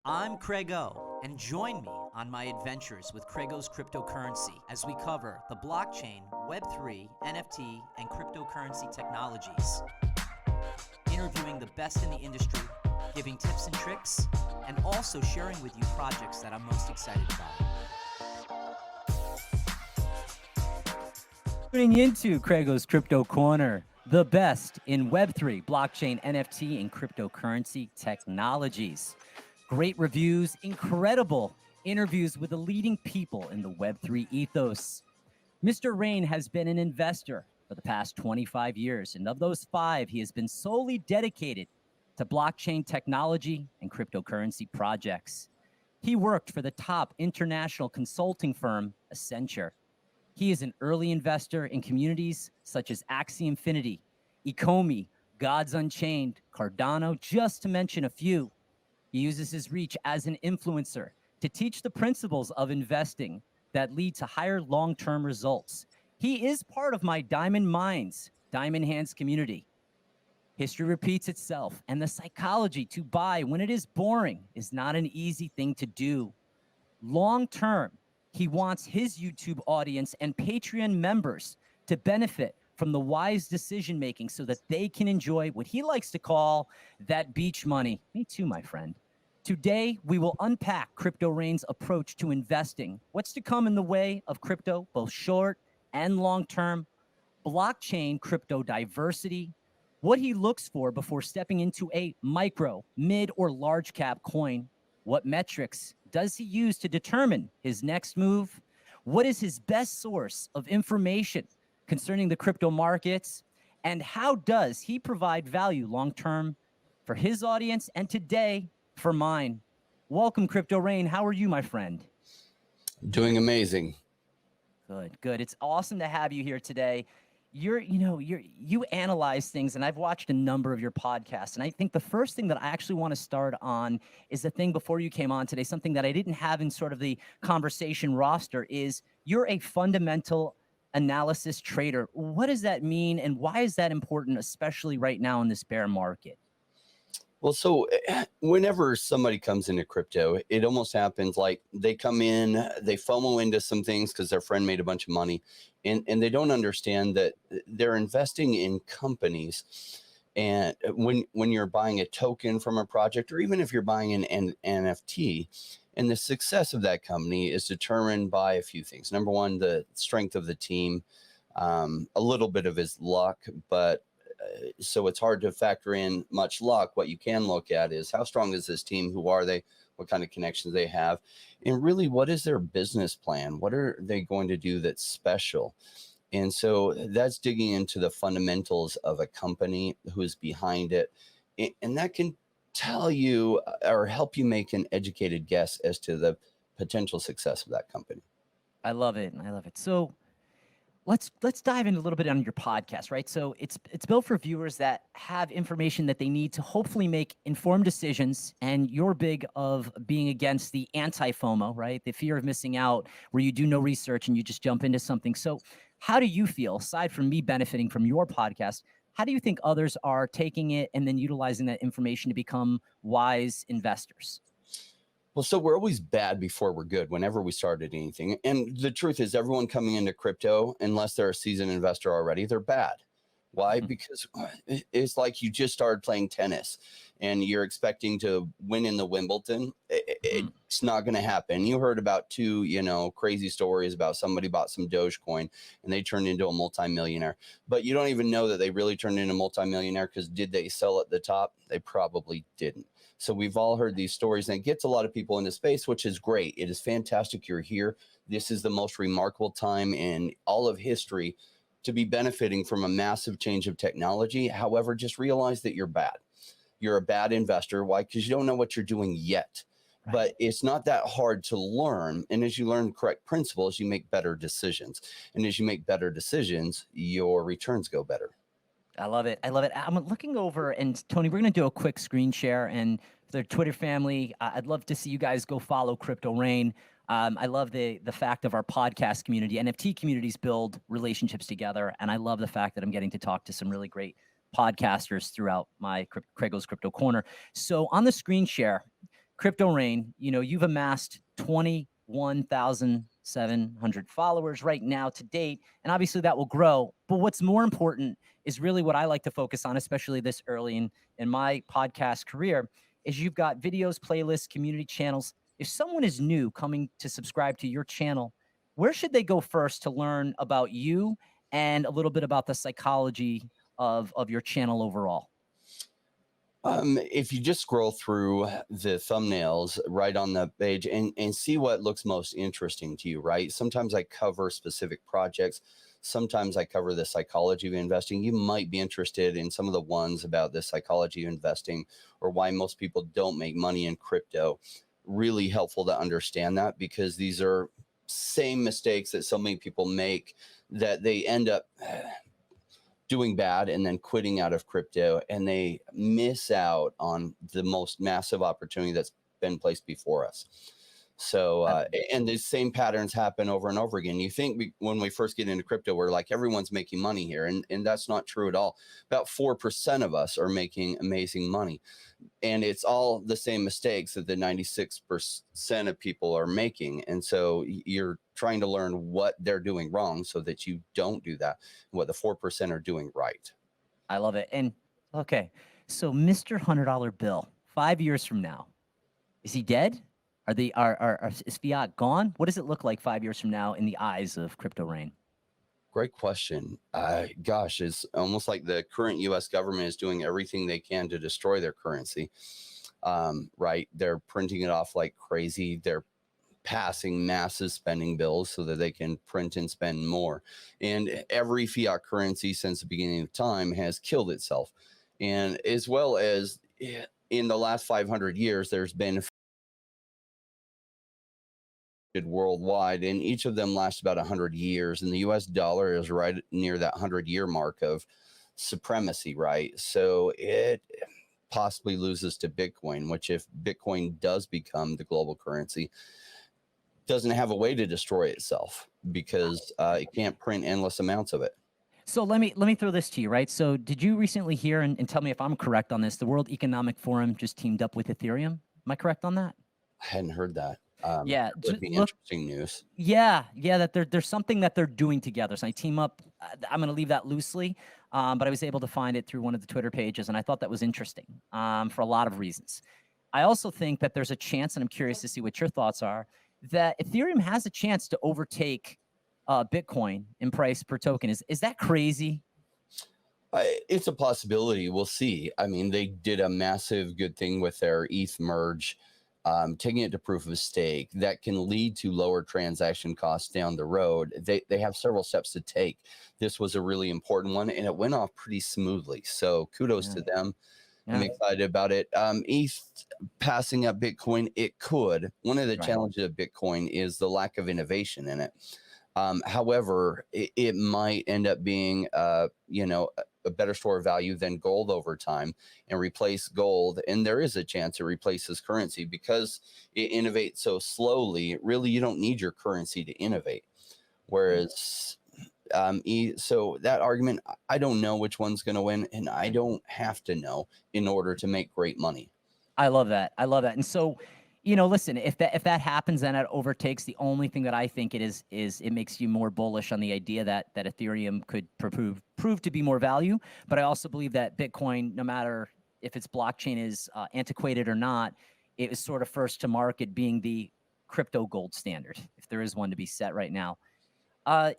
I'm CraigO, and join me on my adventures with CraigO's cryptocurrency as we cover the blockchain, Web3, NFT, and cryptocurrency technologies, interviewing the best in the industry, giving tips and tricks, and also sharing with you projects that I'm most excited about. Tuning into CraigO's Crypto Corner, the best in Web3, blockchain, NFT, and cryptocurrency technologies. Great reviews, incredible interviews with the leading people in the Web3 ethos. Mr. Rain has been an investor for the past 25 years, and of those 5, he has been solely dedicated to blockchain technology and cryptocurrency projects. He worked for the top international consulting firm, Accenture. He is an early investor in communities such as Axie Infinity, Ecomi, Gods Unchained, Cardano, just to mention a few. He uses his reach as an influencer to teach the principles of investing that lead to higher long-term results. He is part of my Diamond Minds, Diamond Hands community. History repeats itself, and the psychology to buy when it is boring is not an easy thing to do. Long-term, he wants his YouTube audience and Patreon members to benefit from the wise decision-making so that they can enjoy what he likes to call that beach money. Me too, my friend. Today, we will unpack Crypto Rain's approach to investing, what's to come in the way of crypto, both short and long-term, blockchain crypto diversity, what he looks for before stepping into a micro, mid, or large cap coin, what metrics does he use to determine his next move, what is his best source of information concerning the crypto markets, and how does he provide value long-term for his audience and today for mine. Welcome, Crypto Rain. How are you, my friend? Doing amazing. Good. It's awesome to have you here today. You analyze things, and I've watched a number of your podcasts, and I think the first thing that I actually want to start on is the thing before you came on today, something that I didn't have in sort of the conversation roster, is you're a fundamental analysis trader. What does that mean, and why is that important, especially right now in this bear market? Well, so whenever somebody comes into crypto, it almost happens like they come in, they FOMO into some things because their friend made a bunch of money, and they don't understand that they're investing in companies. And when you're buying a token from a project, or even if you're buying an NFT, and the success of that company is determined by a few things. Number one, the strength of the team, a little bit of his luck, but so it's hard to factor in much luck. What you can look at is how strong is this team? Who are they? What kind of connections they have? And really, what is their business plan? What are they going to do that's special? And so that's digging into the fundamentals of a company, who is behind it. And that can tell you or help you make an educated guess as to the potential success of that company. I love it. So let's dive in a little bit on your podcast, right? So it's built for viewers that have information that they need to hopefully make informed decisions. And you're big of being against the anti-FOMO, right? The fear of missing out, where you do no research and you just jump into something. So how do you feel, aside from me benefiting from your podcast, how do you think others are taking it and then utilizing that information to become wise investors? Well, so we're always bad before we're good whenever we started anything. And the truth is, everyone coming into crypto, unless they're a seasoned investor already, they're bad. Why? Because it's like you just started playing tennis and you're expecting to win in the Wimbledon. It's not going to happen. You heard about 2, crazy stories about somebody bought some Dogecoin and they turned into a multimillionaire. But you don't even know that they really turned into a multimillionaire, because did they sell at the top? They probably didn't. So we've all heard these stories, and it gets a lot of people into space, which is great. It is fantastic you're here. This is the most remarkable time in all of history to be benefiting from a massive change of technology. However, just realize that you're bad. You're a bad investor. Why? Because you don't know what you're doing yet. Right. But it's not that hard to learn. And as you learn correct principles, you make better decisions. And as you make better decisions, your returns go better. I love it. I'm looking over, and Tony, we're going to do a quick screen share. And for the Twitter family, I'd love to see you guys go follow Crypto Rain. I love the fact of our podcast community. NFT communities build relationships together, and I love the fact that I'm getting to talk to some really great podcasters throughout my CraigO's Crypto Corner. So on the screen share, Crypto Rain, you've amassed 21,700 followers right now to date, and obviously that will grow. But what's more important is really what I like to focus on, especially this early in my podcast career, is you've got videos, playlists, community channels. If someone is new coming to subscribe to your channel, where should they go first to learn about you and a little bit about the psychology of your channel overall? If you just scroll through the thumbnails right on the page and see what looks most interesting to you, right? Sometimes I cover specific projects. Sometimes I cover the psychology of investing. You might be interested in some of the ones about the psychology of investing or why most people don't make money in crypto. Really helpful to understand that, because these are same mistakes that so many people make, that they end up doing bad and then quitting out of crypto, and they miss out on the most massive opportunity that's been placed before us. So, and the same patterns happen over and over again. You think when we first get into crypto, we're like, everyone's making money here. And that's not true at all. About 4% of us are making amazing money. And it's all the same mistakes that the 96% of people are making. And so you're trying to learn what they're doing wrong so that you don't do that, what the 4% are doing right. I love it. And okay, so Mr. $100 bill, 5 years from now, is he dead? Is fiat gone? What does it look like 5 years from now in the eyes of Crypto Rain? Great question. Gosh, it's almost like the current US government is doing everything they can to destroy their currency. Right? They're printing it off like crazy. They're passing massive spending bills so that they can print and spend more. And every fiat currency since the beginning of time has killed itself. And as well as in the last 500 years, there's been worldwide, and each of them lasts about 100 years. And the US dollar is right near that 100-year mark of supremacy, right? So it possibly loses to Bitcoin, which, if Bitcoin does become the global currency, doesn't have a way to destroy itself, because it can't print endless amounts of it. So let me throw this to you, right? So did you recently hear, and tell me if I'm correct on this, the World Economic Forum just teamed up with Ethereum? Am I correct on that? I hadn't heard that. Yeah, That would be interesting news. Yeah, that there's something that they're doing together. So I team up. I'm going to leave that loosely, but I was able to find it through one of the Twitter pages, and I thought that was interesting for a lot of reasons. I also think that there's a chance, and I'm curious to see what your thoughts are, that Ethereum has a chance to overtake Bitcoin in price per token. Is that crazy? It's a possibility. We'll see. I mean, they did a massive good thing with their ETH merge. Taking it to proof of stake, that can lead to lower transaction costs down the road. They have several steps to take. This was a really important one, and it went off pretty smoothly. So kudos to them. I'm excited about it. ETH passing up Bitcoin, it could. One of the challenges of Bitcoin is the lack of innovation in it. However, it might end up being, a better store of value than gold over time and replace gold. And there is a chance it replaces currency because it innovates so slowly. Really, you don't need your currency to innovate. Whereas, so that argument, I don't know which one's going to win, and I don't have to know in order to make great money. I love that. And so, listen, if that happens, then it overtakes. The only thing that I think it is it makes you more bullish on the idea that Ethereum could prove to be more value. But I also believe that Bitcoin, no matter if its blockchain is antiquated or not, it is sort of first to market, being the crypto gold standard, if there is one to be set right now. I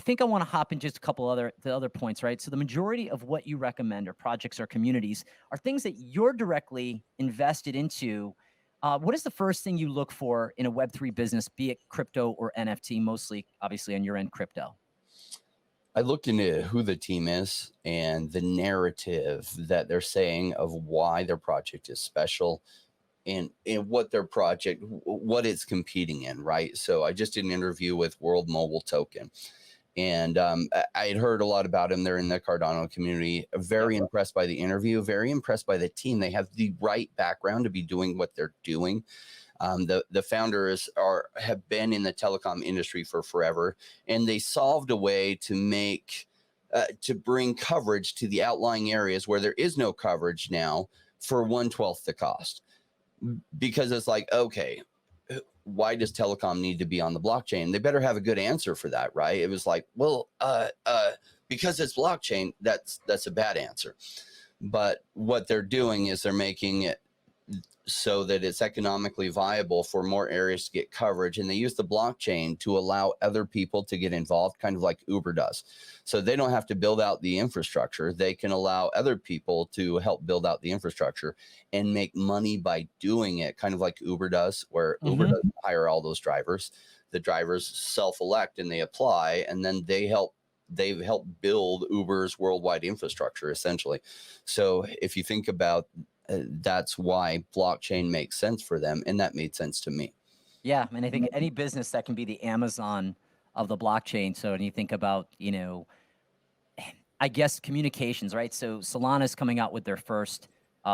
think I want to hop in just a couple the other points, right? So the majority of what you recommend, or projects or communities, are things that you're directly invested into. What is the first thing you look for in a Web3 business, be it crypto or NFT, mostly, obviously, on your end, crypto? I looked into who the team is and the narrative that they're saying of why their project is special, and what their project, what it's competing in, right? So I just did an interview with World Mobile Token, and I had heard a lot about him. They're in the Cardano community. Very impressed by the interview, very impressed by the team. They have the right background to be doing what they're doing. The founders have been in the telecom industry for forever, and they solved a way to make to bring coverage to the outlying areas where there is no coverage now for 1/12 the cost. because it's like, okay, why does telecom need to be on the blockchain? They better have a good answer for that, right? It was like, well, because it's blockchain, that's a bad answer. But what they're doing is they're making it so that it's economically viable for more areas to get coverage. And they use the blockchain to allow other people to get involved, kind of like Uber does. So they don't have to build out the infrastructure. They can allow other people to help build out the infrastructure and make money by doing it, kind of like Uber does, where Uber Mm-hmm. doesn't hire all those drivers. The drivers self-elect and they apply, and then they've helped build Uber's worldwide infrastructure, essentially. So if you think about that's why blockchain makes sense for them, and that made sense to me. Yeah, and I think any business that can be the Amazon of the blockchain. So when you think about, I guess communications, right? So Solana's coming out with their first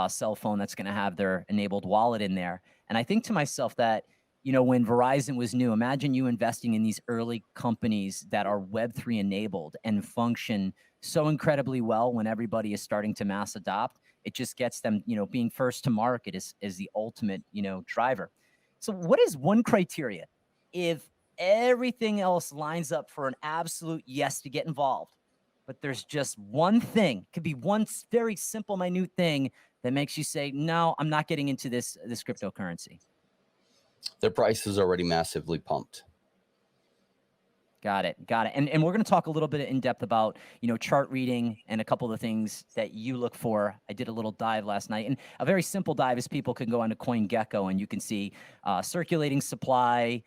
cell phone that's going to have their enabled wallet in there. And I think to myself that, when Verizon was new, imagine you investing in these early companies that are Web3 enabled and function so incredibly well when everybody is starting to mass adopt. It just gets them, being first to market is the ultimate, driver. So what is one criteria if everything else lines up for an absolute yes to get involved? But there's just one thing, could be one very simple, minute thing that makes you say, no, I'm not getting into this cryptocurrency. Their price is already massively pumped. Got it. And we're going to talk a little bit in depth about, chart reading and a couple of the things that you look for. I did a little dive last night, and a very simple dive is people can go onto CoinGecko and you can see circulating supply,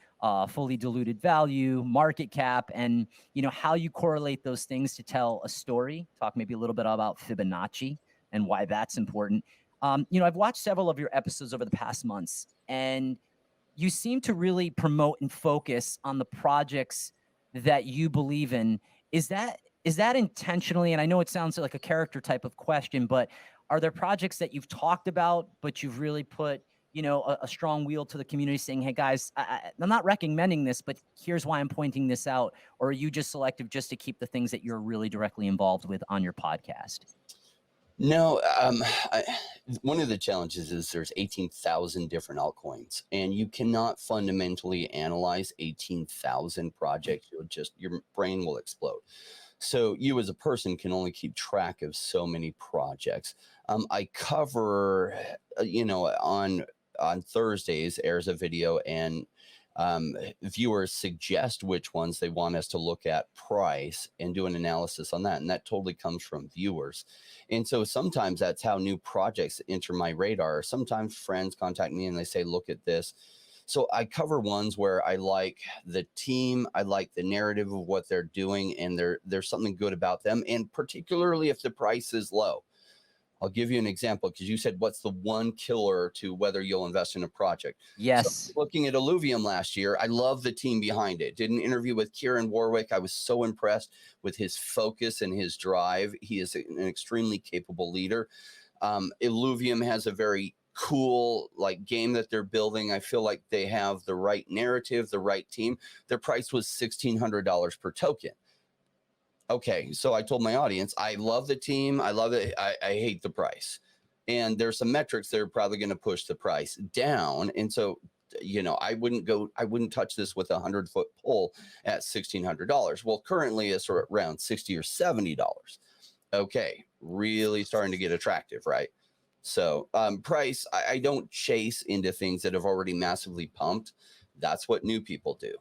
fully diluted value, market cap, and, how you correlate those things to tell a story. Talk maybe a little bit about Fibonacci and why that's important. I've watched several of your episodes over the past months, and you seem to really promote and focus on the projects that you believe in. Is that intentionally? And I know it sounds like a character type of question, but are there projects that you've talked about, but you've really put, a strong wheel to the community saying, hey guys, I'm not recommending this, but here's why I'm pointing this out? Or are you just selective just to keep the things that you're really directly involved with on your podcast? No, one of the challenges is there's 18,000 different altcoins, and you cannot fundamentally analyze 18,000 projects. Your brain will explode. So you as a person can only keep track of so many projects. I cover, on Thursdays airs a video, and viewers suggest which ones they want us to look at price and do an analysis on that. And that totally comes from viewers. And so sometimes that's how new projects enter my radar. Sometimes friends contact me and they say, look at this. So I cover ones where I like the team, I like the narrative of what they're doing, and there's something good about them. And particularly if the price is low. I'll give you an example, because you said, what's the one killer to whether you'll invest in a project? Yes. So looking at Illuvium last year, I love the team behind it. Did an interview with Kieran Warwick. I was so impressed with his focus and his drive. He is an extremely capable leader. Illuvium has a very cool game that they're building. I feel like they have the right narrative, the right team. Their price was $1,600 per token. Okay, so I told my audience, I love the team. I love it. I hate the price. And there's some metrics that are probably going to push the price down. And so, I wouldn't touch this with a 100-foot pole at $1,600. Well, currently it's around $60 or $70. Okay, really starting to get attractive, right? So price, I don't chase into things that have already massively pumped. That's what new people do.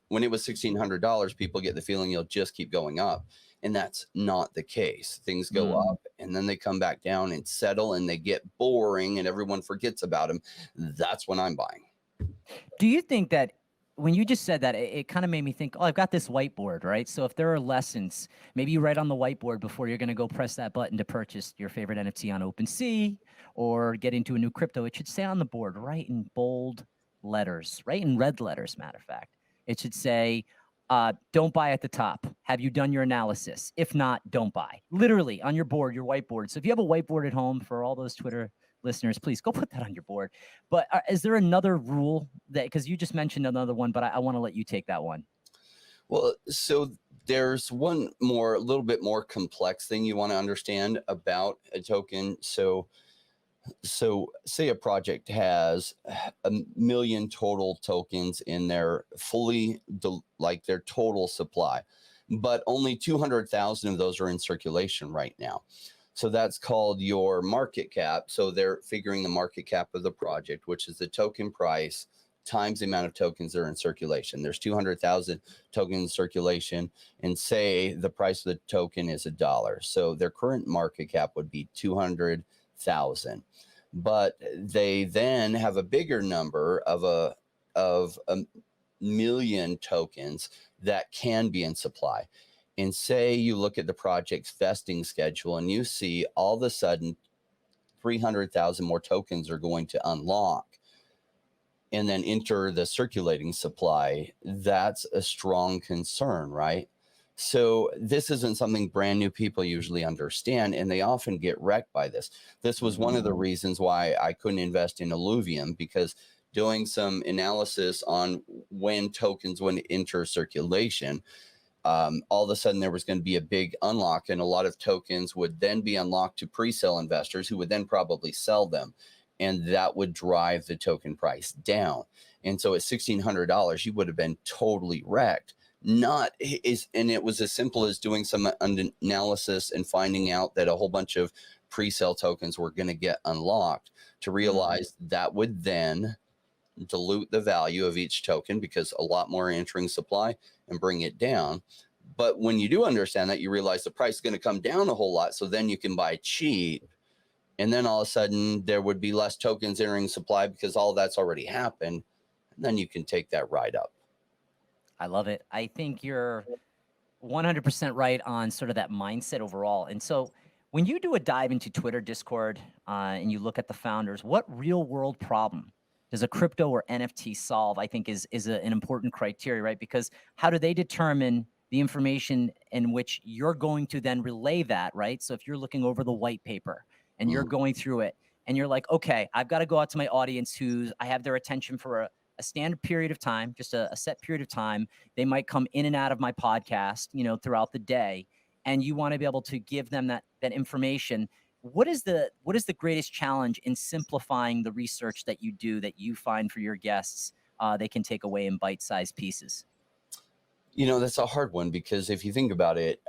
When it was $1,600, people get the feeling you'll just keep going up. And that's not the case. Things go up and then they come back down and settle and they get boring and everyone forgets about them. That's when I'm buying. Do you think that when you just said that, it kind of made me think, oh, I've got this whiteboard, right? So if there are lessons, maybe you write on the whiteboard before you're going to go press that button to purchase your favorite NFT on OpenSea or get into a new crypto. It should say on the board, right in bold letters, right in red letters, matter of fact. It should say, don't buy at the top. Have you done your analysis? If not, don't buy. Literally on your board, your whiteboard. So if you have a whiteboard at home, for all those Twitter listeners, please go put that on your board. But is there another rule that, because you just mentioned another one, but I want to let you take that one. Well, so there's one more, a little bit more complex thing you want to understand about a token. So So, say a project has a million total tokens in their like their total supply, but only 200,000 of those are in circulation right now. So that's called your market cap. So they're figuring the market cap of the project, which is the token price times the amount of tokens that are in circulation. There's 200,000 tokens in circulation, and say the price of the token is $1. So their current market cap would be 200,000. But they then have a bigger number of a million tokens that can be in supply. And say you look at the project's vesting schedule and you see all of a sudden 300,000 more tokens are going to unlock and then enter the circulating supply. That's a strong concern, right? So this isn't something brand new people usually understand, and they often get wrecked by this. This was one of the reasons why I couldn't invest in Illuvium, because doing some analysis on when tokens would enter circulation, all of a sudden there was going to be a big unlock, and a lot of tokens would then be unlocked to pre-sale investors who would then probably sell them, and that would drive the token price down. And so at $1,600 you would have been totally wrecked. Not is And it was as simple as doing some analysis and finding out that a whole bunch of pre-sale tokens were going to get unlocked, to realize that would then dilute the value of each token because a lot more are entering supply, and bring it down. But when you do understand that, you realize the price is going to come down a whole lot, so then you can buy cheap, and then all of a sudden there would be less tokens entering supply because all that's already happened, and then you can take that ride up. I love it. I think you're 100% right on sort of that mindset overall. And so when you do a dive into Twitter, Discord, and you look at the founders, what real world problem does a crypto or NFT solve? I think is an important criteria, right? Because how do they determine the information in which you're going to then relay that, right? So if you're looking over the white paper and you're going through it and you're like, okay, I've got to go out to my audience I have their attention for a standard period of time, just a set period of time. They might come in and out of my podcast, throughout the day, and you want to be able to give them that information. What is the greatest challenge in simplifying the research that you do, that you find for your guests they can take away in bite-sized pieces? That's a hard one, because if you think about it,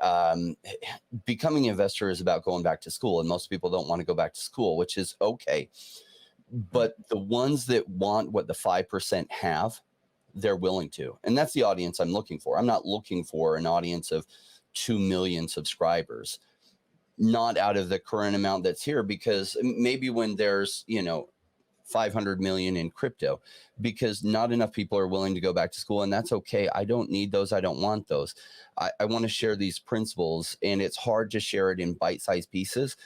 becoming an investor is about going back to school, and most people don't want to go back to school, which is okay. But the ones that want what the 5% have, they're willing to. And that's the audience I'm looking for. I'm not looking for an audience of 2 million subscribers, not out of the current amount that's here, because maybe when there's, 500 million in crypto, because not enough people are willing to go back to school, and that's okay. I don't need those. I don't want those. I want to share these principles, and it's hard to share it in bite-sized pieces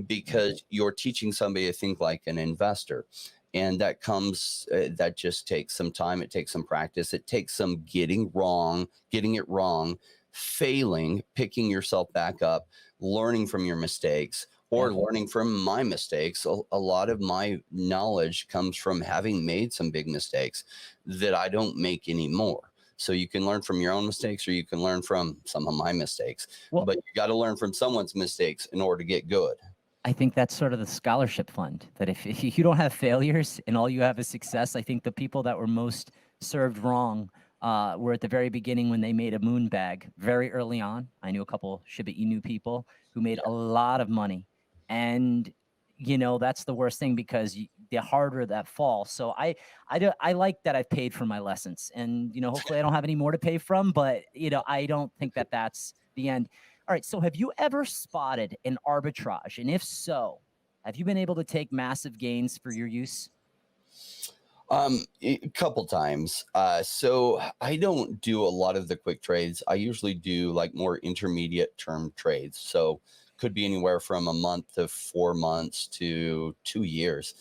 because you're teaching somebody to think like an investor. And that just takes some time. It takes some practice. It takes some getting it wrong, failing, picking yourself back up, learning from your mistakes, or learning from my mistakes. A lot of my knowledge comes from having made some big mistakes that I don't make anymore. So you can learn from your own mistakes, or you can learn from some of my mistakes. But you got to learn from someone's mistakes in order to get good. I think that's sort of the scholarship fund, that if you don't have failures and all you have is success, I think the people that were most served wrong were at the very beginning, when they made a moon bag very early on. I knew a couple Shiba Inu people who made a lot of money. And, that's the worst thing, because the harder that fall. So I like that I've paid for my lessons, and, hopefully I don't have any more to pay from, but, I don't think that that's the end. All right. So have you ever spotted an arbitrage? And if so, have you been able to take massive gains for your use? A couple times. So I don't do a lot of the quick trades. I usually do like more intermediate term trades. So could be anywhere from a month to 4 months to 2 years.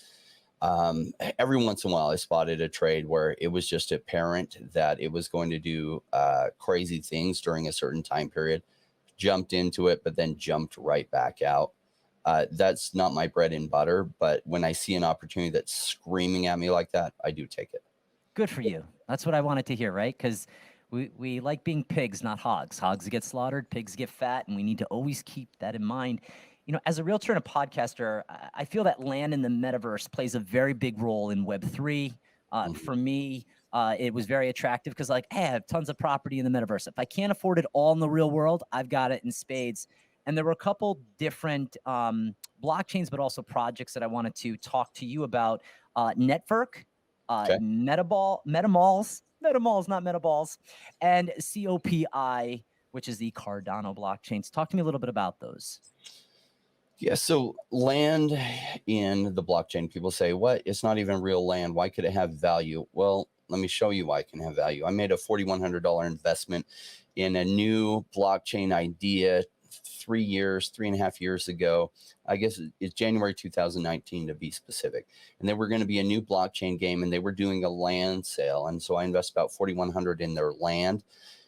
Every once in a while, I spotted a trade where it was just apparent that it was going to do crazy things during a certain time period. Jumped into it, but then jumped right back out. That's not my bread and butter, but when I see an opportunity that's screaming at me like that, I do take it. Good for you. That's what I wanted to hear, right? Because we like being pigs, not hogs. Hogs get slaughtered, pigs get fat, and we need to always keep that in mind. as a realtor and a podcaster, I feel that land in the metaverse plays a very big role in Web3. Mhm. For me, it was very attractive because, like, hey, I have tons of property in the metaverse. If I can't afford it all in the real world, I've got it in spades. And there were a couple different blockchains, but also projects that I wanted to talk to you about. Network, Okay. Metamalls, not Metaballs, and COPI, which is the Cardano blockchain. So talk to me a little bit about those. Yeah, so land in the blockchain, people say, what? It's not even real land. Why could it have value? Well, let me show you why it can have value. I made a $4,100 investment in a new blockchain idea 3 years, 3.5 years ago. I guess it's January 2019 to be specific. And they were going to be a new blockchain game, and they were doing a land sale. And so I invested about 4,100 in their land.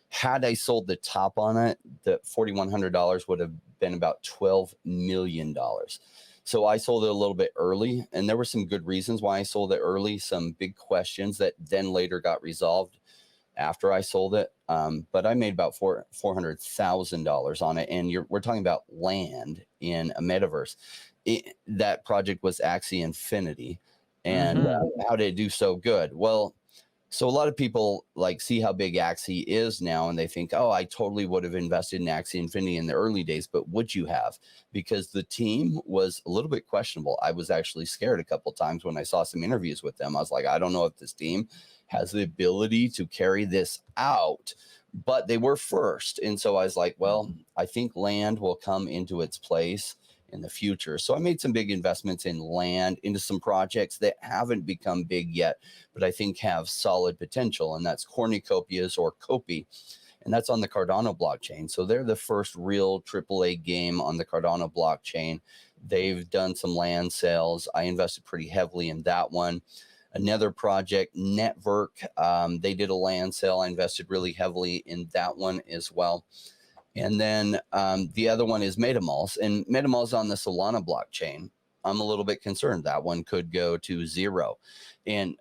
Had I sold the top on it, the $4,100 would have been about $12 million. So I sold it a little bit early, and there were some good reasons why I sold it early, some big questions that then later got resolved after I sold it. But I made about $400,000 on it, and we're talking about land in a metaverse. That project was Axie Infinity. And how did it do so good? Well, so a lot of people like see how big Axie is now, and they think, oh, I totally would have invested in Axie Infinity in the early days, but would you have? Because the team was a little bit questionable. I was actually scared a couple times when I saw some interviews with them. I was like, I don't know if this team has the ability to carry this out, but they were first. And so I was like, well, I think land will come into its place in the future. So I made some big investments in land into some projects that haven't become big yet, but I think have solid potential. And that's cornucopias or Copy. And that's on the Cardano blockchain. So they're the first real AAA game on the Cardano blockchain. They've done some land sales. I invested pretty heavily in that one. Another project, Network, they did a land sale. I invested really heavily in that one as well. And then the other one is MetaMalls, and MetaMalls on the Solana blockchain. I'm a little bit concerned that one could go to zero, and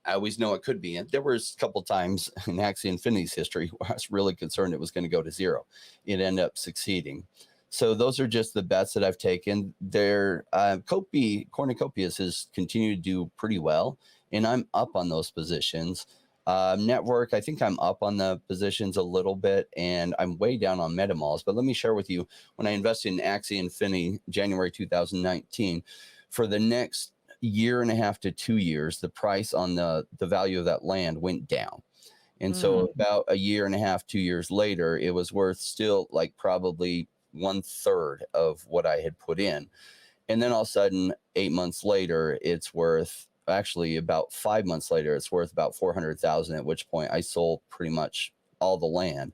I always know it could be. And there was a couple times in Axie Infinity's history where I was really concerned it was going to go to zero. It ended up succeeding. So those are just the bets that I've taken. Their Cornucopias has continued to do pretty well, and I'm up on those positions. Network, I think I'm up on the positions a little bit, and I'm way down on MetaMalls. But let me share with you, when I invested in Axie Infinity January 2019, for the next year and a half to 2 years, the price on the value of that land went down. And so about a year and a half, 2 years later, it was worth still like probably 1/3 of what I had put in. And then all of a sudden, 8 months later, it's worth actually about 5 months later, it's worth about 400,000, at which point I sold pretty much all the land.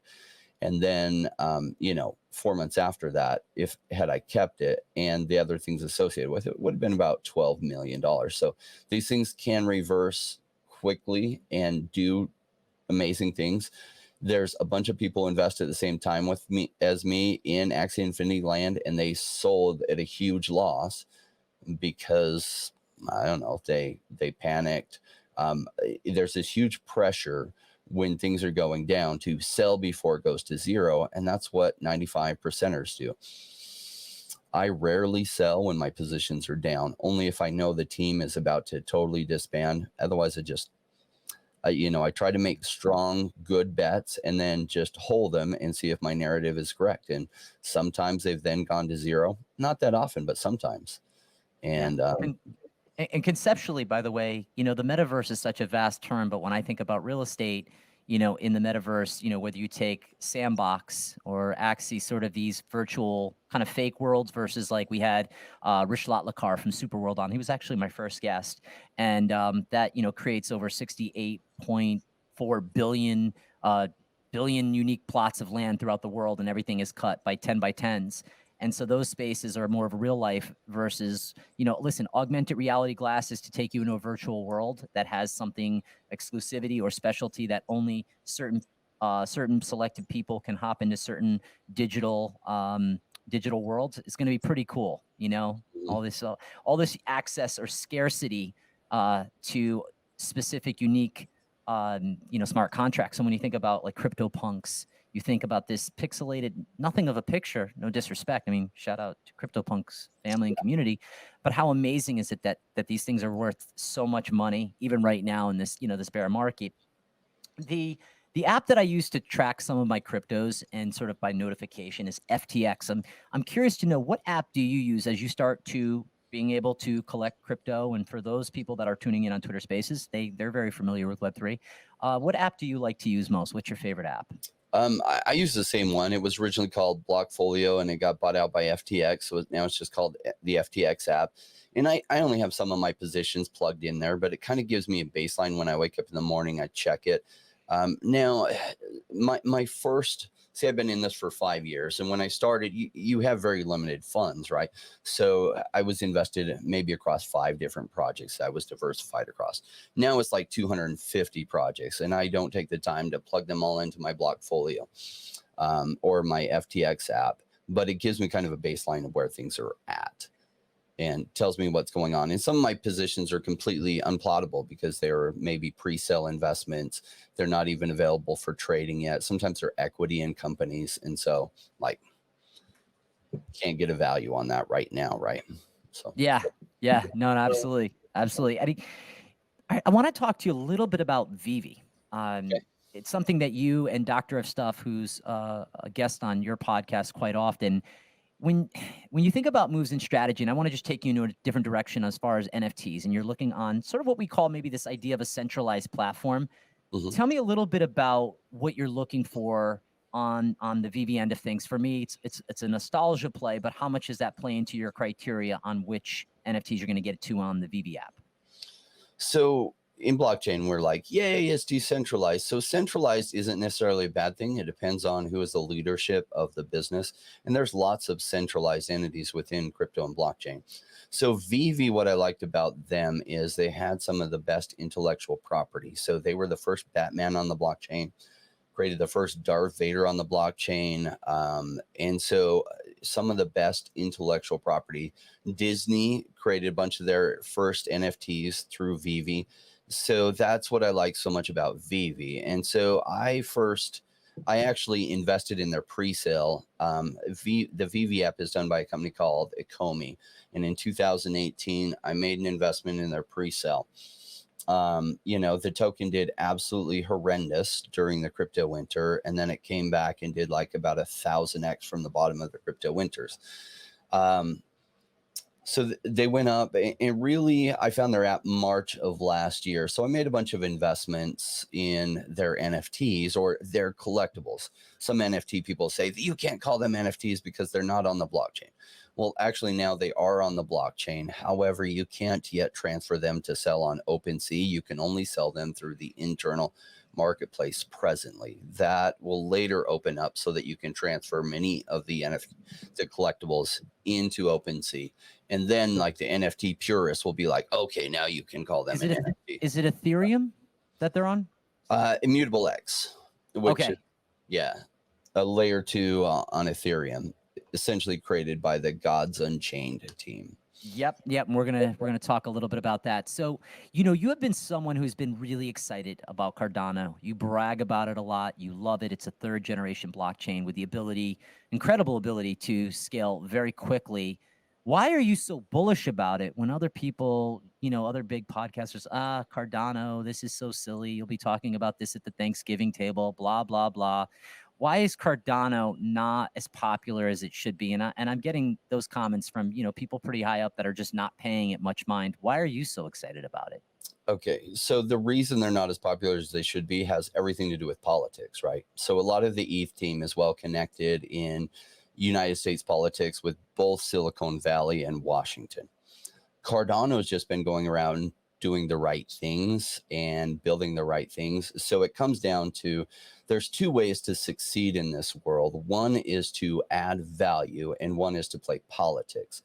And then, 4 months after that, if had I kept it and the other things associated with it, would have been about $12 million. So these things can reverse quickly and do amazing things. There's a bunch of people invested at the same time with me in Axie Infinity land, and they sold at a huge loss because I don't know, they panicked. There's this huge pressure when things are going down to sell before it goes to zero, and that's what 95%ers do. I rarely sell when my positions are down, only if I know the team is about to totally disband. Otherwise, I try to make strong, good bets and then just hold them and see if my narrative is correct. And sometimes they've then gone to zero. Not that often, but sometimes. And And conceptually, by the way, the metaverse is such a vast term, but when I think about real estate, in the metaverse, whether you take Sandbox or Axie, sort of these virtual kind of fake worlds versus like we had Rich Lotlikar from Superworld on. He was actually my first guest. And that, creates over 68.4 billion unique plots of land throughout the world, and everything is cut by 10 by 10s. And so those spaces are more of a real life versus, listen, augmented reality glasses to take you into a virtual world that has something exclusivity or specialty that only certain selected people can hop into certain digital worlds. It's going to be pretty cool. All this access or scarcity to specific unique smart contracts. So when you think about like CryptoPunks, you think about this pixelated, nothing of a picture, no disrespect. I mean, shout out to CryptoPunks family and community, but how amazing is it that these things are worth so much money, even right now in this, this bear market? The the app that I use to track some of my cryptos and sort of by notification is FTX. I'm curious to know, what app do you use as you start to being able to collect crypto? And for those people that are tuning in on Twitter Spaces, they're very familiar with Web3. What app do you like to use most? What's your favorite app? I use the same one. It was originally called Blockfolio, and it got bought out by FTX. So now it's just called the FTX app. And I only have some of my positions plugged in there, but it kind of gives me a baseline when I wake up in the morning. I check it. Now, my first, say I've been in this for 5 years, and when I started, you have very limited funds, right? So I was invested maybe across 5 different projects. I was diversified across. Now it's like 250 projects, and I don't take the time to plug them all into my Blockfolio or my FTX app, but it gives me kind of a baseline of where things are at and tells me what's going on. And some of my positions are completely unplottable because they're maybe pre-sale investments. They're not even available for trading yet. Sometimes they're equity in companies. And so like, can't get a value on that right now. Right. So, Yeah. No, absolutely. Absolutely. Eddie, I want to talk to you a little bit about Vivi. okay. It's something that you and Doctor of Stuff, who's a guest on your podcast quite often, when you think about moves in strategy, and I want to just take you in a different direction as far as NFTs, and you're looking on sort of what we call maybe this idea of a centralized platform. Mhm. Tell me a little bit about what you're looking for on the VV end of things. For me, it's a nostalgia play, but how much does that play into your criteria on which NFTs you're going to get to on the VV app? So in blockchain, we're like, yay, it's decentralized. So centralized isn't necessarily a bad thing. It depends on who is the leadership of the business. And there's lots of centralized entities within crypto and blockchain. So Vivi, what I liked about them is they had some of the best intellectual property. So they were the first Batman on the blockchain, created the first Darth Vader on the blockchain. And so some of the best intellectual property. Disney created a bunch of their first NFTs through Vivi. So that's what I like so much about Vivi. And so I actually invested in their pre-sale. The Vivi app is done by a company called Ecomi. And in 2018, I made an investment in their pre-sale. The token did absolutely horrendous during the crypto winter, and then it came back and did like about 1,000x from the bottom of the crypto winters. So they went up, and really I found their app March of last year. So I made a bunch of investments in their NFTs or their collectibles. Some NFT people say that you can't call them NFTs because they're not on the blockchain. Well, actually now they are on the blockchain. However, you can't yet transfer them to sell on OpenSea. You can only sell them through the internal marketplace presently. That will later open up so that you can transfer many of the collectibles into OpenSea. And then like the NFT purists will be like, okay, now you can call them an NFT. Is it Ethereum that they're on? Immutable X, which Okay. is, yeah, a layer 2 on Ethereum, essentially created by the Gods Unchained team. Yep. And we're gonna talk a little bit about that. So, you have been someone who's been really excited about Cardano. You brag about it a lot. You love it. It's a 3rd generation blockchain with the incredible ability to scale very quickly. Why are you so bullish about it when other people, other big podcasters, Cardano, this is so silly. You'll be talking about this at the Thanksgiving table, blah, blah, blah. Why is Cardano not as popular as it should be? And I'm getting those comments from, people pretty high up that are just not paying it much mind. Why are you so excited about it? Okay, so the reason they're not as popular as they should be has everything to do with politics, right? So a lot of the ETH team is well connected in United States politics with both Silicon Valley and Washington. Cardano has just been going around doing the right things and building the right things. So it comes down to, there's 2 ways to succeed in this world. One is to add value, and one is to play politics.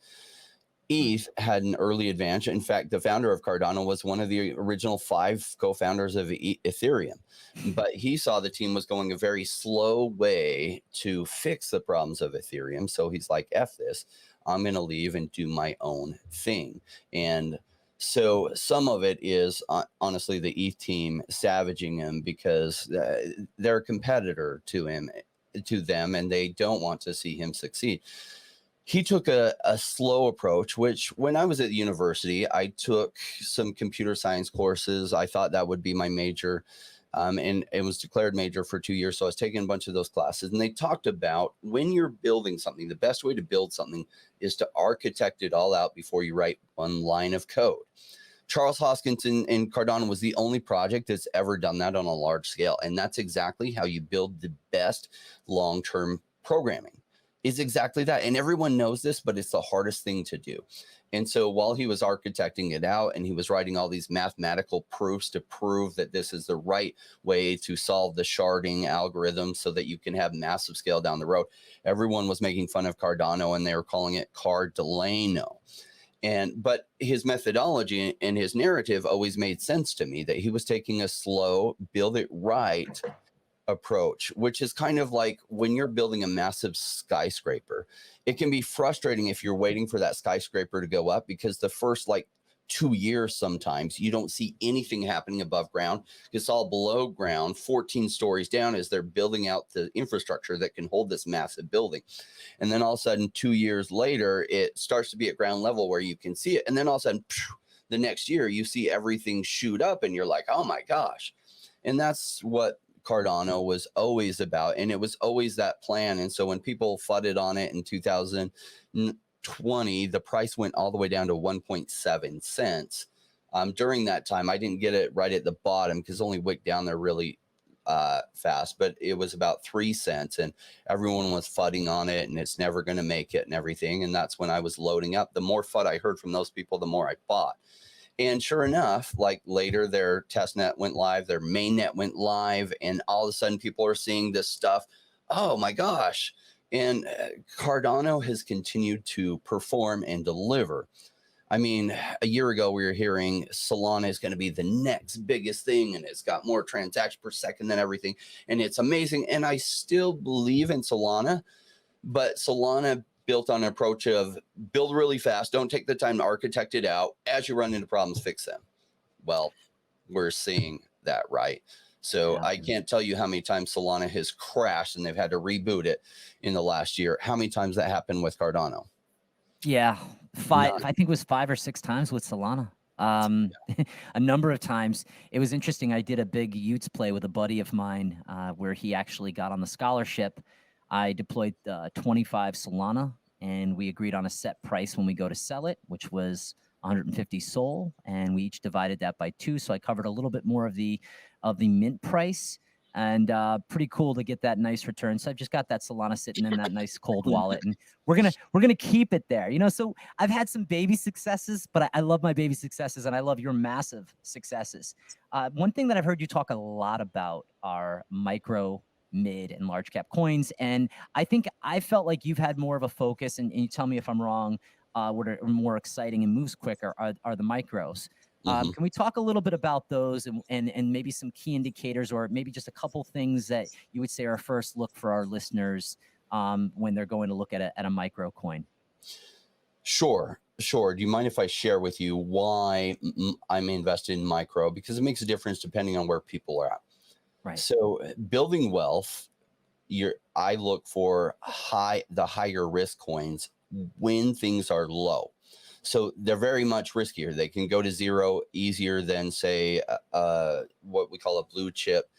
ETH had an early advantage. In fact, the founder of Cardano was one of the original 5 co-founders of Ethereum. But he saw the team was going a very slow way to fix the problems of Ethereum. So he's like, F this, I'm going to leave and do my own thing. And So some of it is honestly the ETH team savaging him because they're a competitor to them, and they don't want to see him succeed. He took a slow approach, which when I was at university, I took some computer science courses. I thought that would be my major. And it was declared major for 2 years. So I was taking a bunch of those classes, and they talked about when you're building something, the best way to build something is to architect it all out before you write one line of code. Charles Hoskinson and Cardano was the only project that's ever done that on a large scale. And that's exactly how you build the best long-term programming, is exactly that. And everyone knows this, but it's the hardest thing to do. And so while he was architecting it out and he was writing all these mathematical proofs to prove that this is the right way to solve the sharding algorithm so that you can have massive scale down the road, everyone was making fun of Cardano and they were calling it Cardano. But his methodology and his narrative always made sense to me, that he was taking a slow, build it right approach, which is kind of like when you're building a massive skyscraper. It can be frustrating if you're waiting for that skyscraper to go up, because the first like 2 years sometimes you don't see anything happening above ground. It's all below ground, 14 stories down, as they're building out the infrastructure that can hold this massive building. And then all of a sudden 2 years later it starts to be at ground level where you can see it, and then all of a sudden the next year you see everything shoot up and you're like, oh my gosh. And that's what Cardano was always about, and it was always that plan. And so when people fudded on it in 2020, the price went all the way down to 1.7 cents. During that time, I didn't get it right at the bottom because it only wicked down there really fast, but it was about 3 cents, and everyone was fudding on it, and it's never going to make it and everything. And that's when I was loading up. The more FUD I heard from those people, the more I bought. And sure enough, like later, their testnet went live, their mainnet went live, and all of a sudden people are seeing this stuff. Oh my gosh. And Cardano has continued to perform and deliver. I mean, a year ago, we were hearing Solana is going to be the next biggest thing, and it's got more transactions per second than everything. And it's amazing. And I still believe in Solana, but Solana built on an approach of build really fast, don't take the time to architect it out. As you run into problems, fix them. Well, we're seeing that, right? So Yeah. I can't tell you how many times Solana has crashed and they've had to reboot it in the last year. How many times that happened with Cardano? Yeah, None. I think it was 5 or 6 times with Solana. A number of times. It was interesting. I did a big Utes play with a buddy of mine, where he actually got on the scholarship. I deployed 25 Solana, and we agreed on a set price when we go to sell it, which was 150 Sol, and we each divided that by 2. So I covered a little bit more of the mint price, and pretty cool to get that nice return. So I've just got that Solana sitting in that nice cold wallet, and we're gonna keep it there. You know, so I've had some baby successes, but I love my baby successes, and I love your massive successes. One thing that I've heard you talk a lot about are micro, mid, and large cap coins, and I think I felt like you've had more of a focus, and you tell me if I'm wrong. What are more exciting and moves quicker are the micros. Mm-hmm. Can we talk a little bit about those, and maybe some key indicators, or maybe just a couple things that you would say are a first look for our listeners when they're going to look at a micro coin? Sure. Do you mind if I share with you why I'm invested in micro? Because it makes a difference depending on where people are at. Right. So building wealth, I look for the higher risk coins when things are low. So they're very much riskier. They can go to zero easier than, say, what we call a blue chip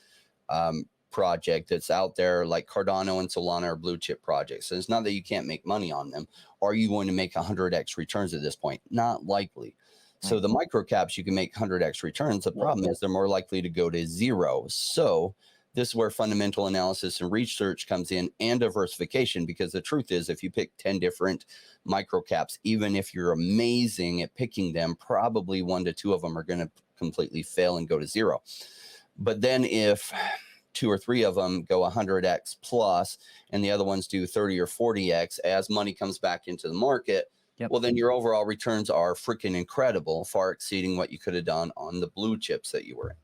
project that's out there, like Cardano and Solana are blue chip projects. So it's not that you can't make money on them. Are you going to make 100x returns at this point? Not likely. So the micro caps, you can make 100x returns. The problem is they're more likely to go to zero. So this is where fundamental analysis and research comes in, and diversification, because the truth is, if you pick 10 different micro caps, even if you're amazing at picking them, probably 1 to 2 of them are going to completely fail and go to zero. But then if 2 or 3 of them go 100x plus, and the other ones do 30 or 40x, as money comes back into the market, well, then your overall returns are freaking incredible, far exceeding what you could have done on the blue chips that you were in.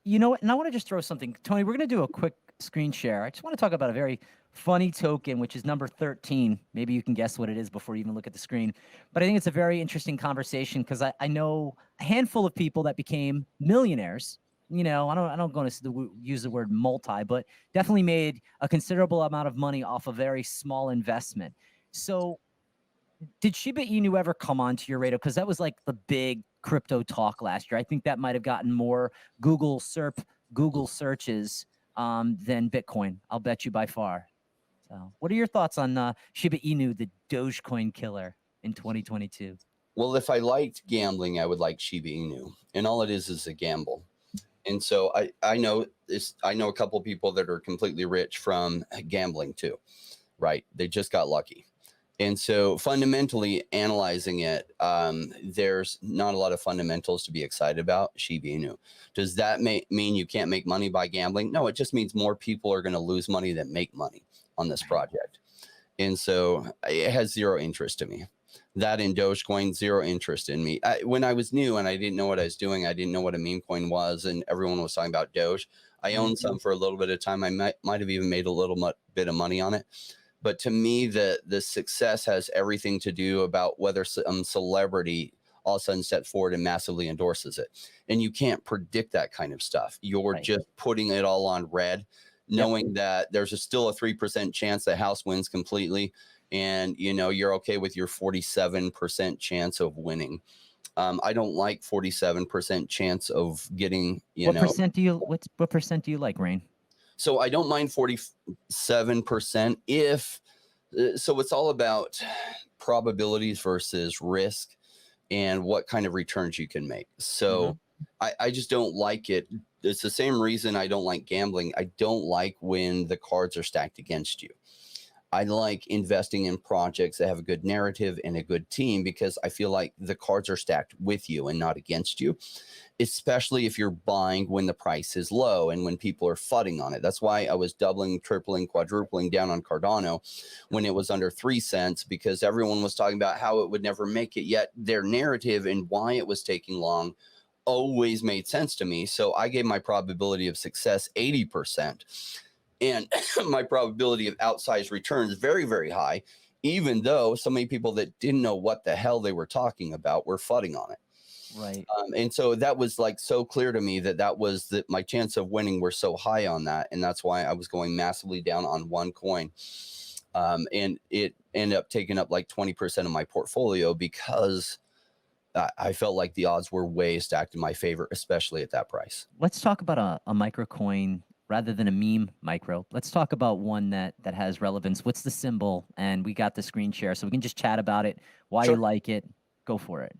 You know what? And I want to just throw something, Tony. We're going to do a quick screen share. I just want to talk about a very funny token, which is number 13. Maybe you can guess what it is before you even look at the screen. But I think it's a very interesting conversation because I know a handful of people that became millionaires. You know, I don't go to use the word multi, but definitely made a considerable amount of money off a very small investment. So did Shiba Inu ever come onto your radar? Because that was like the big crypto talk last year. I think that might have gotten more Google searches than Bitcoin. I'll bet you by far. So, what are your thoughts on Shiba Inu, the Dogecoin killer in 2022? Well, if I liked gambling, I would like Shiba Inu, and all it is a gamble. And so I know this. I know a couple of people that are completely rich from gambling too, right? They just got lucky. And so fundamentally analyzing it, there's not a lot of fundamentals to be excited about Shiba Inu. Does that mean you can't make money by gambling? No, it just means more people are going to lose money than make money on this project. And so it has zero interest to me. That in Dogecoin, zero interest in me. When I was new and I didn't know what I was doing, I didn't know what a meme coin was, and everyone was talking about Doge. I owned some for a little bit of time. I might have even made a little bit of money on it. But to me, the success has everything to do about whether some celebrity all of a sudden steps forward and massively endorses it. And you can't predict that kind of stuff. You're just putting it all on red, knowing that there's still a 3% chance the House wins completely. And, you know, you're okay with your 47% chance of winning. I don't like 47% chance of getting, what percent do you like, Rain? So I don't mind 47% if, so it's all about probabilities versus risk and what kind of returns you can make. So I just don't like it. It's the same reason I don't like gambling. I don't like when the cards are stacked against you. I like investing in projects that have a good narrative and a good team because I feel like the cards are stacked with you and not against you, especially if you're buying when the price is low and when people are fudding on it. That's why I was doubling, tripling, quadrupling down on Cardano when it was under 3 cents, because everyone was talking about how it would never make it, yet their narrative and why it was taking long always made sense to me. So I gave my probability of success 80%. And my probability of outsized returns very, very high, even though so many people that didn't know what the hell they were talking about were fudding on it. Right. And so that was like so clear to me that was that my chance of winning were so high on that. And that's why I was going massively down on one coin. And it ended up taking up like 20% of my portfolio because I felt like the odds were way stacked in my favor, especially at that price. Let's talk about a micro coin rather than a meme micro. Let's talk about one that has relevance. What's the symbol? And we got the screen share, so we can just chat about it, why you like it. Go for it.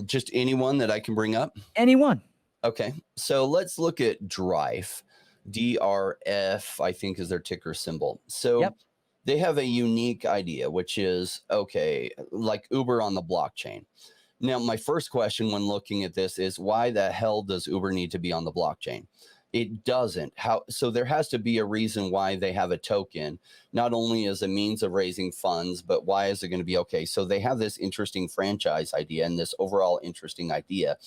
Just anyone that I can bring up? Anyone. Okay, so let's look at Drive. DRF, I think, is their ticker symbol. So they have a unique idea, which is, okay, like Uber on the blockchain. Now, my first question when looking at this is, why the hell does Uber need to be on the blockchain? It doesn't. So there has to be a reason why they have a token, not only as a means of raising funds, but why is it going to be okay? So they have this interesting franchise idea and this overall interesting idea.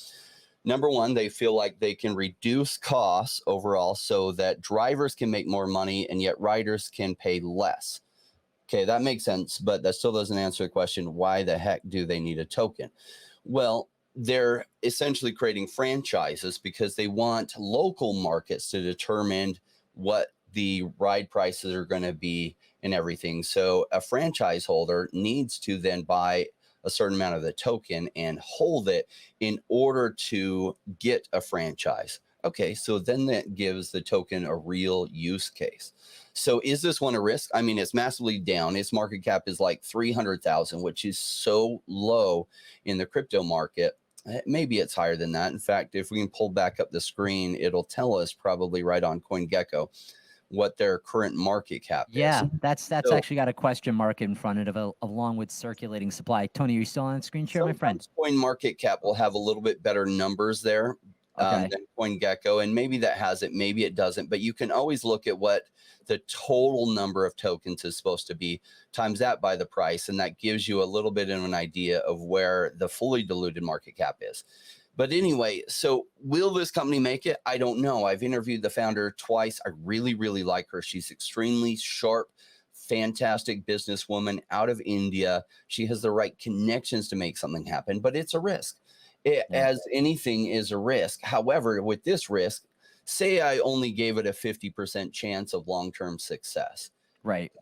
Number one, they feel like they can reduce costs overall so that drivers can make more money and yet riders can pay less. Okay, that makes sense, but that still doesn't answer the question, why the heck do they need a token? Well, they're essentially creating franchises because they want local markets to determine what the ride prices are going to be and everything. So a franchise holder needs to then buy a certain amount of the token and hold it in order to get a franchise. Okay, so then that gives the token a real use case. So is this one a risk? I mean, it's massively down. Its market cap is like 300,000, which is so low in the crypto market. Maybe it's higher than that. In fact, if we can pull back up the screen, it'll tell us probably right on CoinGecko what their current market cap is. Yeah, that's actually got a question mark in front of it, along with circulating supply. Tony, are you still on screen share, my friend? Coin market cap will have a little bit better numbers there than CoinGecko, and maybe that has it, maybe it doesn't. But you can always look at what the total number of tokens is supposed to be, times that by the price, and that gives you a little bit of an idea of where the fully diluted market cap is. But anyway, so will this company make it? I don't know. I've interviewed the founder twice. I really, really like her. She's extremely sharp, fantastic businesswoman out of India. She has the right connections to make something happen, but it's a risk. Yeah. As anything is a risk. However, with this risk, say I only gave it a 50% chance of long-term success. Right.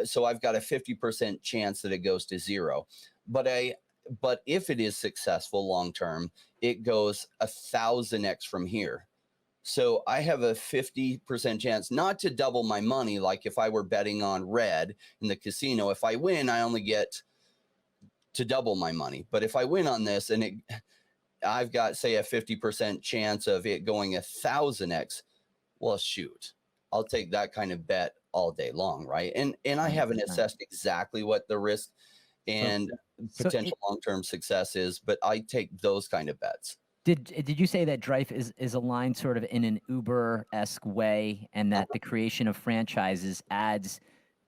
So I've got a 50% chance that it goes to zero. But if it is successful long term, it goes 1,000x from here. So I have a 50% chance not to double my money. Like if I were betting on red in the casino, if I win, I only get to double my money. But if I win on this and I've got, say, a 50% chance of it going 1,000x, well, shoot, I'll take that kind of bet all day long, right? And I haven't 100%. assessed exactly what the risk and So potential long-term success is, but I take those kind of bets. did you say that Drive is aligned sort of in an Uber-esque way, and that the creation of franchises adds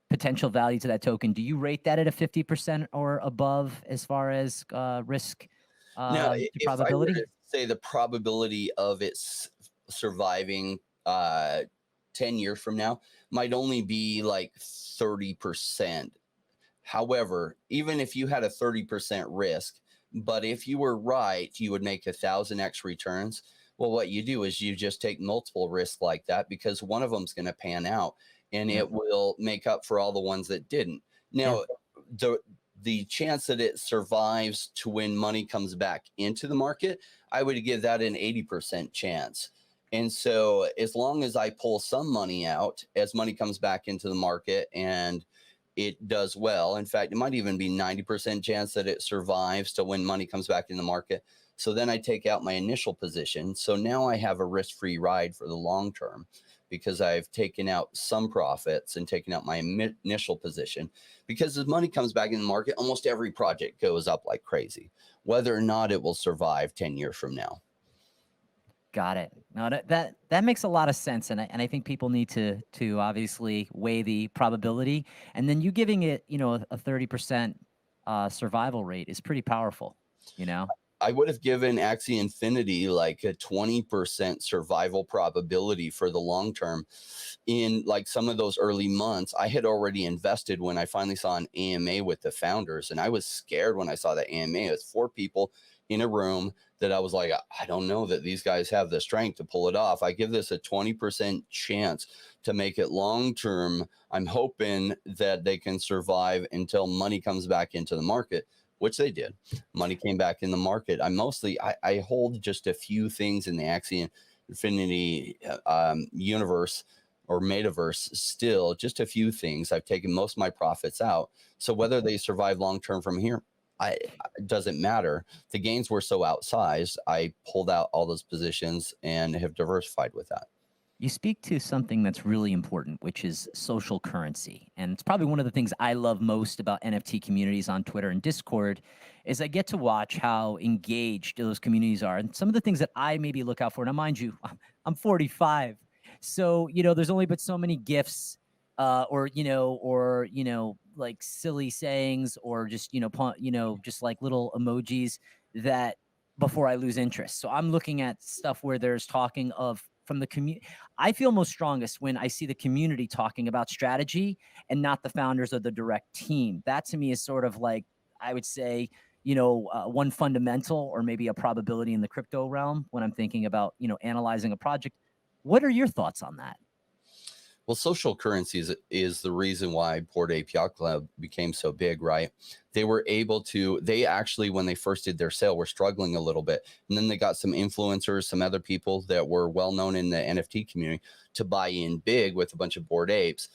potential value to that token? Do you rate that at a 50% or above as far as risk Now, to if I were to probability? say the probability of it surviving 10 years from now might only be like 30%. However, even if you had a 30% risk, but if you were right, you would make 1,000x returns. Well, what you do is you just take multiple risks like that because one of them is going to pan out and Yeah. it will make up for all the ones that didn't. Now, the chance that it survives to when money comes back into the market, I would give that an 80% chance. And so as long as I pull some money out as money comes back into the market and it does well. In fact, it might even be 90% chance that it survives to when money comes back in the market. So then I take out my initial position. So now I have a risk-free ride for the long term because I've taken out some profits and taken out my initial position. Because as money comes back in the market, almost every project goes up like crazy, whether or not it will survive 10 years from now. Got it. No, that makes a lot of sense, and I think people need to obviously weigh the probability, and then you giving it, you know, a 30% survival rate is pretty powerful. You know. I would have given Axie Infinity like a 20% survival probability for the long term. In like some of those early months, I had already invested when I finally saw an AMA with the founders. And I was scared when I saw the AMA. It was 4 people in a room that I was like, I don't know that these guys have the strength to pull it off. I give this a 20% chance to make it long term. I'm hoping that they can survive until money comes back into the market, which they did. Money came back in the market. I hold just a few things in the Axie Infinity universe or metaverse still, just a few things. I've taken most of my profits out. So whether they survive long term from here, it doesn't matter. The gains were so outsized, I pulled out all those positions and have diversified with that. You speak to something that's really important, which is social currency. And it's probably one of the things I love most about NFT communities on Twitter and Discord is I get to watch how engaged those communities are. And some of the things that I maybe look out for. Now, mind you, I'm 45. So, you know, there's only but so many GIFs or like silly sayings or just, just like little emojis that before I lose interest. So I'm looking at stuff where there's talking of from the community. I feel most strongest when I see the community talking about strategy and not the founders of the direct team. That to me is sort of like, I would say, one fundamental or maybe a probability in the crypto realm when I'm thinking about, analyzing a project. What are your thoughts on that? Well, social currencies is the reason why Bored Ape Yacht Club became so big, right? They actually, when they first did their sale, were struggling a little bit. And then they got some influencers, some other people that were well known in the NFT community to buy in big with a bunch of Bored Apes.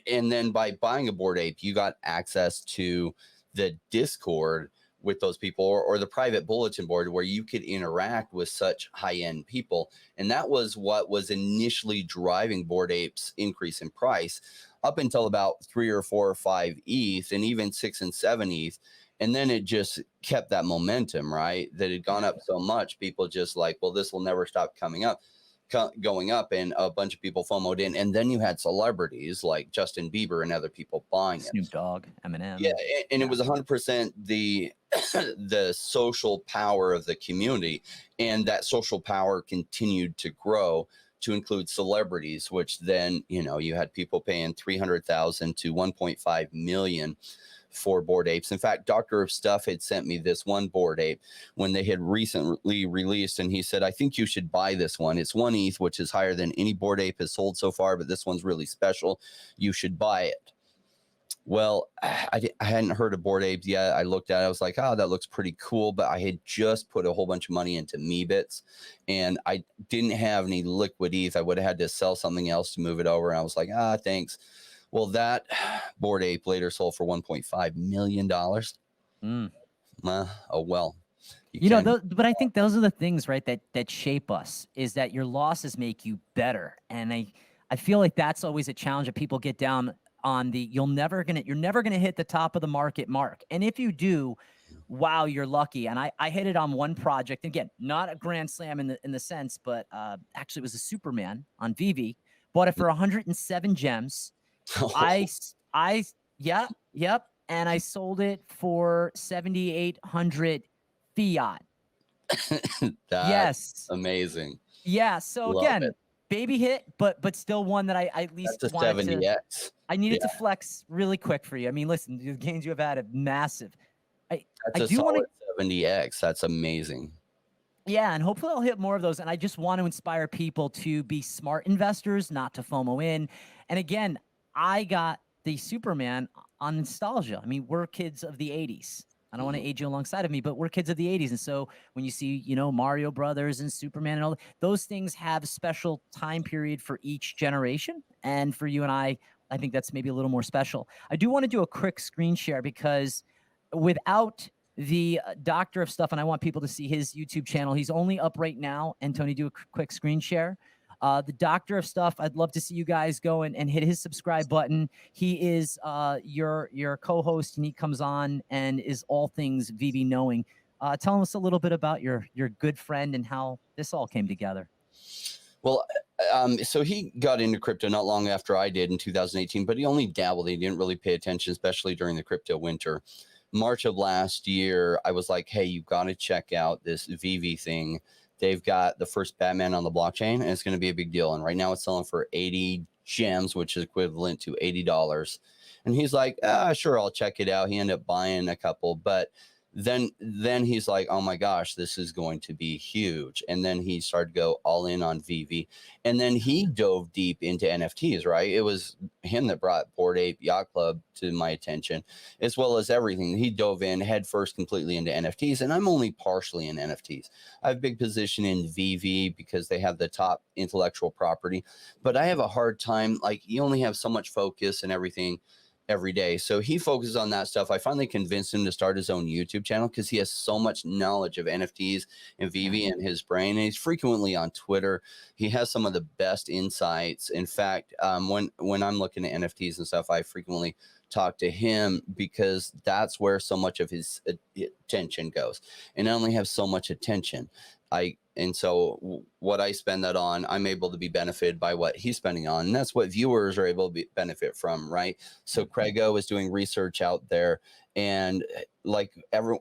And then by buying a Bored Ape, you got access to the Discord with those people or the private bulletin board where you could interact with such high-end people. And that was what was initially driving Bored Apes increase in price up until about 3 or 4 or 5 ETH and even 6 and 7 ETH. And then it just kept that momentum, right? That had gone up so much, people just like, well, this will never stop coming up. going up, and a bunch of people FOMO'd in, and then you had celebrities like Justin Bieber and other people buying it. Snoop Dogg, Yeah, Eminem. and Yeah. it was 100% the the social power of the community, and that social power continued to grow to include celebrities, which then, you know, you had people paying 300,000 to 1.5 million for Bored Apes. In fact, Doctor of Stuff had sent me this one Bored Ape when they had recently released, and he said, I think you should buy this one. It's 1 ETH, which is higher than any Bored Ape has sold so far, but this one's really special. You should buy it. Well, I hadn't heard of Bored Apes yet. I looked at it. I was like, oh, that looks pretty cool. But I had just put a whole bunch of money into Meebits, and I didn't have any liquid ETH. I would have had to sell something else to move it over. And I was like, thanks. Well, that Bored Ape later sold for $1.5 million. Mm. Oh, well. You know, but I think those are the things, right, that shape us, is that your losses make you better. And I feel like that's always a challenge that people get down on the you're never gonna hit the top of the market mark. And if you do, wow, you're lucky. And I hit it on one project. Again, not a grand slam in the sense, but actually it was a Superman on VV. Bought it for 107 gems. Yep. And I sold it for 7,800 fiat. That's amazing. Yeah. So Love again, it. baby hit, but still one that I at least That's a wanted 70x. I needed to flex really quick for you. I mean, listen, the gains you have had are massive. That's I a do want solid to 70x. That's amazing. Yeah, and hopefully I'll hit more of those. And I just want to inspire people to be smart investors, not to FOMO in. And again, I got the Superman on nostalgia. I mean, we're kids of the 80s. I don't want to age you alongside of me, but we're kids of the 80s. And so when you see, you know, Mario Brothers and Superman and all those things have a special time period for each generation. And for you and I think that's maybe a little more special. I do want to do a quick screen share because without the Doctor of Stuff, and I want people to see his YouTube channel. He's only up right now. And Tony, do a quick screen share. The Doctor of Stuff, I'd love to see you guys go and hit his subscribe button. He is your co-host, and he comes on and is all things VV knowing. Tell us a little bit about your good friend and how this all came together. Well, so he got into crypto not long after I did in 2018, but he only dabbled. He didn't really pay attention, especially during the crypto winter. March of last year, I was like, hey, you've got to check out this VV thing. They've got the first Batman on the blockchain, and it's going to be a big deal. And right now it's selling for 80 gems, which is equivalent to $80. And he's like, sure, I'll check it out. He ended up buying a couple, but then he's like, oh my gosh, this is going to be huge. And then he started to go all in on VV, and then he dove deep into NFTs, right? It was him that brought Bored Ape Yacht Club to my attention, as well as everything. He dove in head first completely into NFTs, and I'm only partially in NFTs. I have a big position in VV because they have the top intellectual property, but I have a hard time, like, you only have so much focus and everything every day. So he focuses on that stuff. I finally convinced him to start his own YouTube channel because he has so much knowledge of NFTs and VV in his brain. And he's frequently on Twitter. He has some of the best insights. In fact, when I'm looking at NFTs and stuff, I frequently talk to him because that's where so much of his attention goes. And I only have so much attention. And so what I spend that on, I'm able to be benefited by what he's spending on. And that's what viewers are able to benefit from, right? So CraigO is doing research out there. And like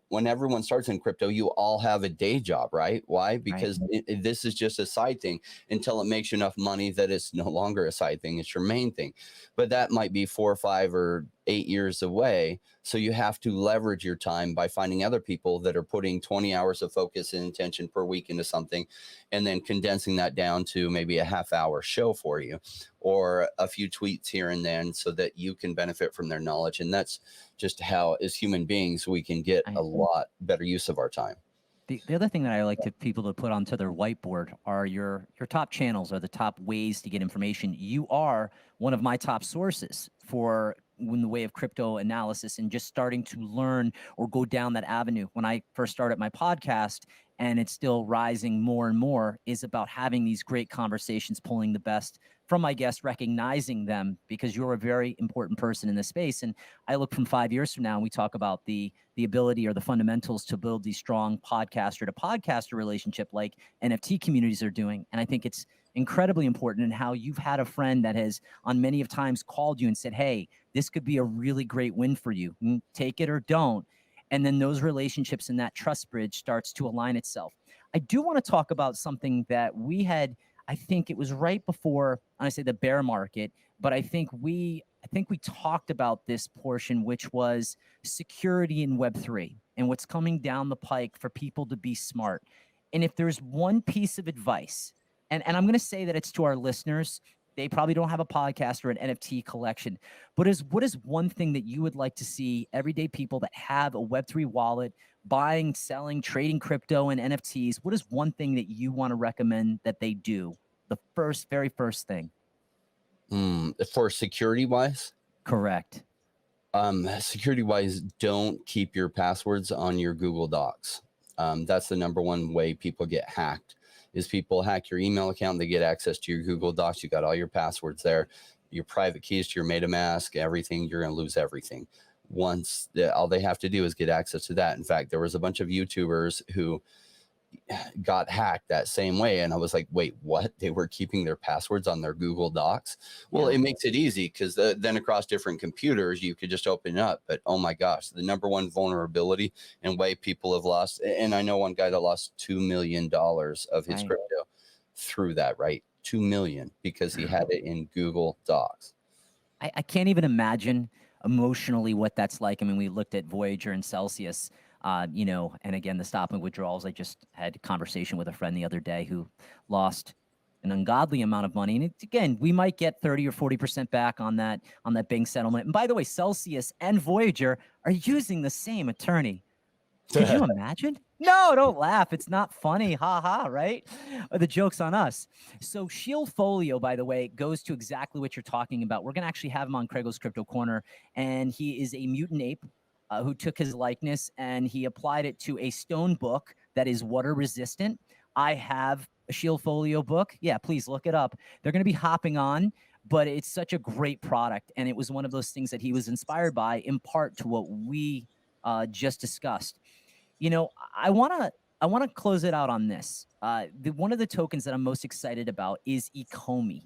when everyone starts in crypto, you all have a day job, right? Why? Because this is just a side thing until it makes you enough money that it's no longer a side thing. It's your main thing. But that might be 4 or 5 or 8 years away. So you have to leverage your time by finding other people that are putting 20 hours of focus and intention per week into something, and then condensing that down to maybe a half-hour show for you or a few tweets here and then so that you can benefit from their knowledge. And that's just how, as human beings, we can get a lot better use of our time. The other thing that I like to people to put onto their whiteboard are your top channels, are the top ways to get information. You are one of my top sources for in the way of crypto analysis and just starting to learn or go down that avenue. When I first started my podcast and it's still rising more and more, is about having these great conversations, pulling the best from my guests, recognizing them, because you're a very important person in this space. And I look from 5 years from now and we talk about the ability or the fundamentals to build these strong podcaster to podcaster relationship like NFT communities are doing. And I think it's incredibly important, and how you've had a friend that has on many of times called you and said, hey, this could be a really great win for you. Take it or don't. And then those relationships and that trust bridge starts to align itself. I do want to talk about something that we had, I think it was right before, I say the bear market, but I think we talked about this portion, which was security in Web3 and what's coming down the pike for people to be smart. And if there's one piece of advice, and I'm going to say that it's to our listeners, they probably don't have a podcast or an NFT collection, but what is one thing that you would like to see everyday people that have a Web3 wallet, buying, selling, trading crypto and NFTs? What is one thing that you want to recommend that they do? The very first thing. For security wise? Correct. Security wise, don't keep your passwords on your Google Docs. That's the number one way people get hacked. Is people hack your email account, they get access to your Google Docs, you got all your passwords there, your private keys to your MetaMask, everything, you're going to lose everything. All they have to do is get access to that. In fact, there was a bunch of YouTubers who got hacked that same way, and I was like, wait, what? They were keeping their passwords on their Google Docs? Well, it makes it easy, because then across different computers you could just open it up. But oh my gosh, the number one vulnerability and way people have lost, and I know one guy that lost $2 million of his crypto through that, right? 2 million, because he had it in Google Docs. I can't even imagine emotionally what that's like. I mean, we looked at Voyager and Celsius, and again, the stop and withdrawals. I just had a conversation with a friend the other day who lost an ungodly amount of money. And again, we might get 30 or 40% back on that bank settlement. And by the way, Celsius and Voyager are using the same attorney. Could you imagine? No, don't laugh. It's not funny. Ha ha, right? The joke's on us. So Shield Folio, by the way, goes to exactly what you're talking about. We're going to actually have him on CraigO's Crypto Corner, and he is a mutant ape who took his likeness and he applied it to a stone book that is water resistant. I have a Shield Folio book. Yeah, please look it up. They're going to be hopping on, but it's such a great product. And it was one of those things that he was inspired by, in part to what we just discussed. I want to close it out on this. One of the tokens that I'm most excited about is Ecomi.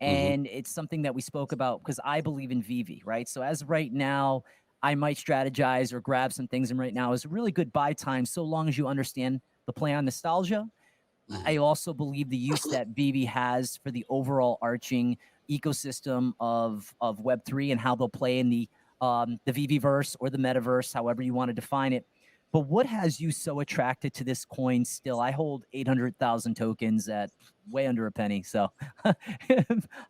And it's something that we spoke about because I believe in VV, right? So as right now, I might strategize or grab some things. And right now is a really good buy time, so long as you understand the play on nostalgia. I also believe the use that VV has for the overall arching ecosystem of Web3 and how they'll play in the VV verse or the metaverse, however you want to define it. But what has you so attracted to this coin still? I hold 800,000 tokens at way under a penny. So a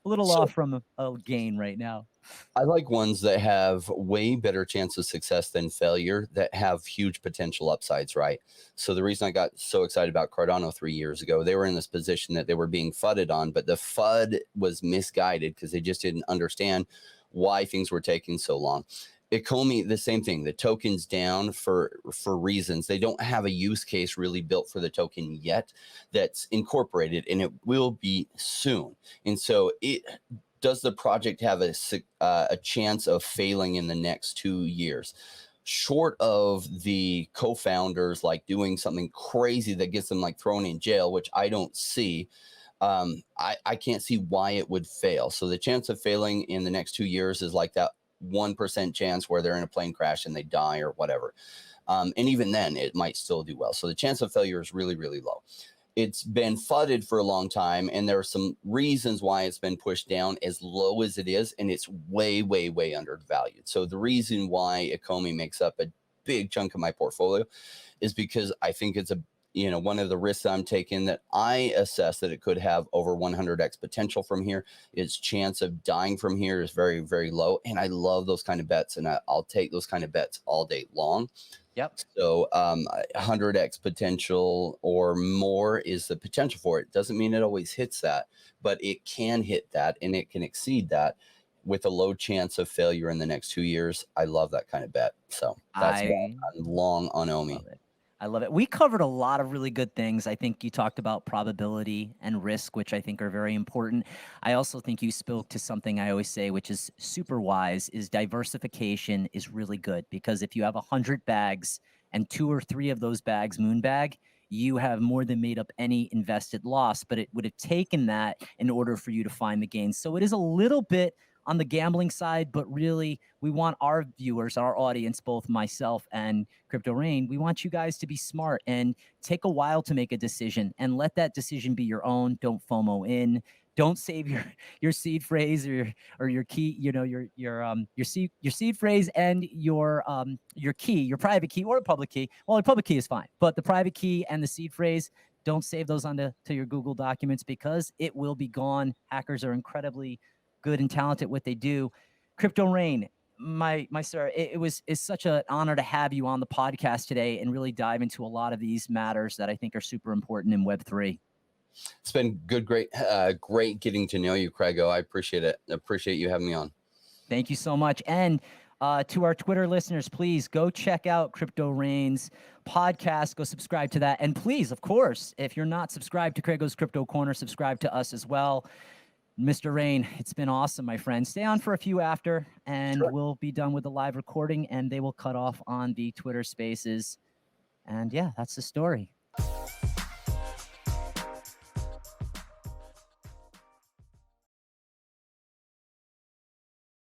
little off from a gain right now. I like ones that have way better chance of success than failure, that have huge potential upsides, right? So the reason I got so excited about Cardano 3 years ago, they were in this position that they were being FUDed on, but the FUD was misguided because they just didn't understand why things were taking so long. Ecomi, the same thing. The token's down for reasons. They don't have a use case really built for the token yet that's incorporated, and it will be soon. And so does the project have a chance of failing in the next 2 years? Short of the co-founders like doing something crazy that gets them like thrown in jail, which I don't see, I can't see why it would fail. So the chance of failing in the next 2 years is like that 1% chance where they're in a plane crash and they die or whatever. And even then, it might still do well. So the chance of failure is really, really low. It's been FUDed for a long time, and there are some reasons why it's been pushed down as low as it is, and it's way, way, way undervalued. So the reason why Ecomi makes up a big chunk of my portfolio is because I think it's one of the risks I'm taking that I assess that it could have over 100x potential from here. Its chance of dying from here is very, very low. And I love those kind of bets, and I'll take those kind of bets all day long. Yep. So 100x potential or more is the potential for it. Doesn't mean it always hits that, but it can hit that and it can exceed that with a low chance of failure in the next 2 years. I love that kind of bet. So that's why I'm long on OMI. I love it. We covered a lot of really good things. I think you talked about probability and risk, which I think are very important. I also think you spoke to something I always say, which is super wise, is diversification is really good, because if you have 100 bags and 2 or 3 of those bags moonbag, you have more than made up any invested loss, but it would have taken that in order for you to find the gains. So it is a little bit on the gambling side, but really we want our viewers, our audience, both myself and Crypto Rain, we want you guys to be smart and take a while to make a decision, and let that decision be your own. Don't FOMO in. Don't save your seed phrase or your key, your seed phrase and your key, your private key or a public key. Well, a public key is fine, but the private key and the seed phrase, don't save those onto your Google Documents, because it will be gone. Hackers are incredibly good and talented at what they do. Crypto Rain, my sir, it's such an honor to have you on the podcast today and really dive into a lot of these matters that I think are super important in Web3. It's been great getting to know you, CraigO. I appreciate it. I appreciate you having me on. Thank you so much. And to our Twitter listeners, please go check out Crypto Rain's podcast. Go subscribe to that. And please, of course, if you're not subscribed to CraigO's Crypto Corner, subscribe to us as well. Mr. Rain, it's been awesome, my friend. Stay on for a few after, and Sure. we'll be done with the live recording, and they will cut off on the Twitter Spaces. And yeah, that's the story.